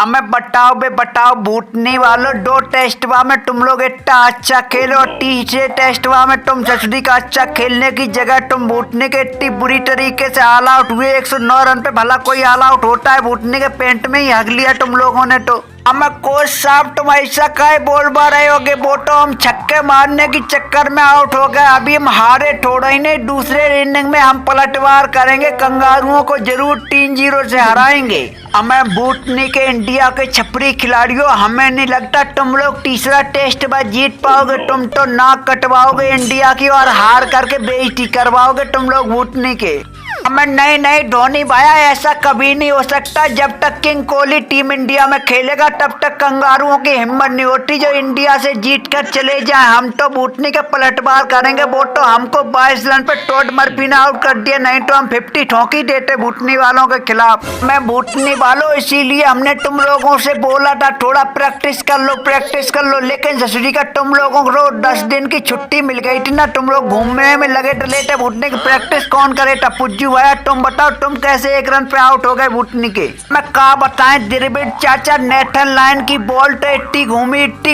हमें बताओ बे बताओ बूटनी वालों, दो टेस्टवा में तुम लोग इतना अच्छा खेलो और तीसरे टेस्टवा में तुम ससुरी का अच्छा खेलने की जगह तुम बूटनी के इतनी बुरी तरीके से ऑल आउट हुए। 109 रन पे भला कोई ऑल आउट होता है? बूटनी के पेंट में ही हग लिया तुम लोगों ने। तो हमें कोच साहब तुम ऐसा काहे बोलवा रहे होगे? वो तो हम छक्के मारने की चक्कर में आउट हो गए। अभी हम हारे थोड़ा ही नहीं, दूसरे इनिंग में हम पलटवार करेंगे, कंगारुओं को जरूर 3-0 से हराएंगे। हमें बूटनी के इंडिया के छपरी खिलाड़ियों, हमें नहीं लगता तुम लोग तीसरा टेस्ट में जीत पाओगे। तुम तो नाक कटवाओगे इंडिया की और हार करके बेइज्जती करवाओगे तुम लोग बूटनी के। हमें नहीं धोनी भाया, ऐसा कभी नहीं हो सकता। जब तक किंग कोहली टीम इंडिया में खेलेगा तब तक कंगारुओं की हिम्मत नहीं होती जो इंडिया से जीत कर चले जाए। हम तो बूटनी का पलटवार करेंगे। वो तो हमको 22 रन पे टॉड मर्फी ने आउट कर दिया, नहीं तो हम 50 ठोक ही देते बूटनी वालों के खिलाफ। मैं बूटनी वालों, इसीलिए हमने तुम लोगों से बोला था थोड़ा प्रैक्टिस कर लो, लेकिन ससुरी का तुम लोगों को 10 दिन की छुट्टी मिल गई थी ना, तुम लोग घूमने में लगे थे। बूटनी की प्रैक्टिस कौन करे था? पुज्जू भाया तुम बताओ, तुम कैसे 1 रन पे आउट हो गए बूटनी के? मैं क्या बताएं द्रविड़ चाचा, नेथन लाइन की बॉल तो इतनी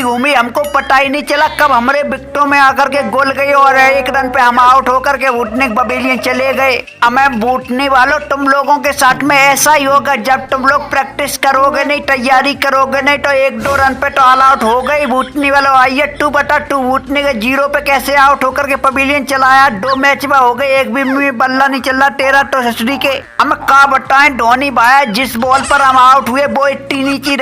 घूमी हमको पता ही नहीं चला कब हमारे विकेटों में आकर के गोल गई और 1 रन पे हम आउट होकर के बूटनी पवेलियन चले गए। हमें बूटनी वालों, तुम लोगों के साथ में ऐसा ही होगा। जब तुम लोग प्रैक्टिस करोगे नहीं, तैयारी करोगे नहीं, तो 1-2 रन पे तो ऑल आउट हो गई बूटनी वालों। आइए तू बता, तू बूटनी के 0 पे कैसे आउट होकर के पवेलियन चलाया? 2 मैच में हो गए, एक भी बल्ला नहीं चला तेरा तो ससुरी के। हम क्या बताएं धोनी भाया, जिस बॉल पर हम आउट हुए वो इतनी नीची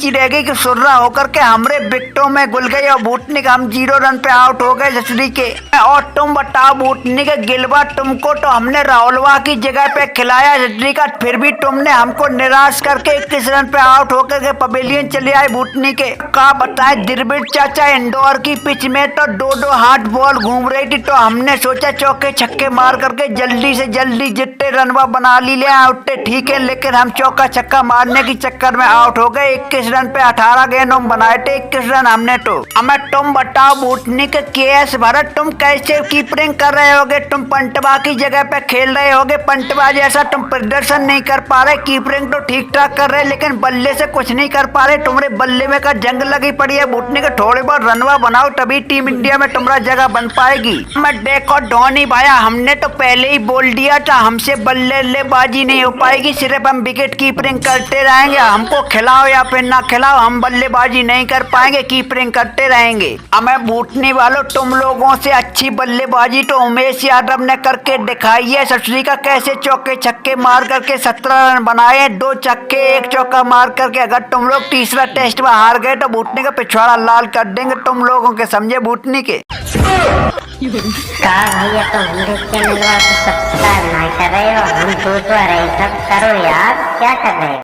रह गई कि सुर्रा होकर के हमरे विकेटों में घुल गई और बूटनी का हम 0 रन पे आउट हो गए ससुरी के। और तुम बताओ बूटनी के गिलवा, तुमको तो हमने राहुलवा की जगह पे खिलाया ससुरी का, फिर भी तुमने हमको निराश करके 21 रन पे आउट होकर के पवेलियन चले आए बूटनी के। क्या बताएं द्रविड़ चाचा, इंडोर की पिच में तो 2-2 हाथ बॉल घूम रही थी, तो हमने सोचा चौके छक्के मार करके जल्दी से जल्दी जितने रनवा बना ली ले उतने ठीक है, लेकिन हम चौका छक्का मारने की चक्कर में आउट हो गए। 21 रन पे 18 गेंदों में बनाए थे 21 रन हमने। तो हमें तुम बताओ बूटनी के केएस भरत, तुम कैसे कीपरिंग कर रहे होगे? तुम पंटवा की जगह पे खेल रहे होगे, पंटवा जैसा तुम प्रदर्शन नहीं कर पा रहे। कीपरिंग तो ठीक ठाक कर रहे, लेकिन बल्ले से कुछ नहीं कर पा रहे। तुम्हारे बल्ले में का जंग लगी पड़ी है। बूटनी के थोड़े बहुत रनवा बनाओ, तभी टीम इंडिया में तुम्हारा जगह बन पाएगी। मैं देखो धोनी भाया, हमने तो पहले ही बोल दिया था हमसे बल्लेबाजी नहीं हो पाएगी, सिर्फ हम विकेट कीपरिंग करते रहेंगे। हमको खिलाओ या फिर ना खिलाओ, हम बल्लेबाजी नहीं कर पाएंगे, कीपरिंग करते रहेंगे। हमें बूटनी वालों, तुम लोगों से अच्छी बल्लेबाजी तो उमेश यादव ने करके दिखाई है। ससुरी का कैसे चौके छक्के मार करके 17 रन बनाए, 2 छक्के 1 चौका मार करके। अगर तुम लोग तीसरा टेस्ट में हार गए तो बूटनी का पिछवाड़ा लाल कर देंगे तुम लोगों के, समझे बूटनी के? भैया तो मेरे चैनल को सब्सक्राइब नहीं कर रहे हो, हम तो रहे सब करो यार, क्या कर रहे हो?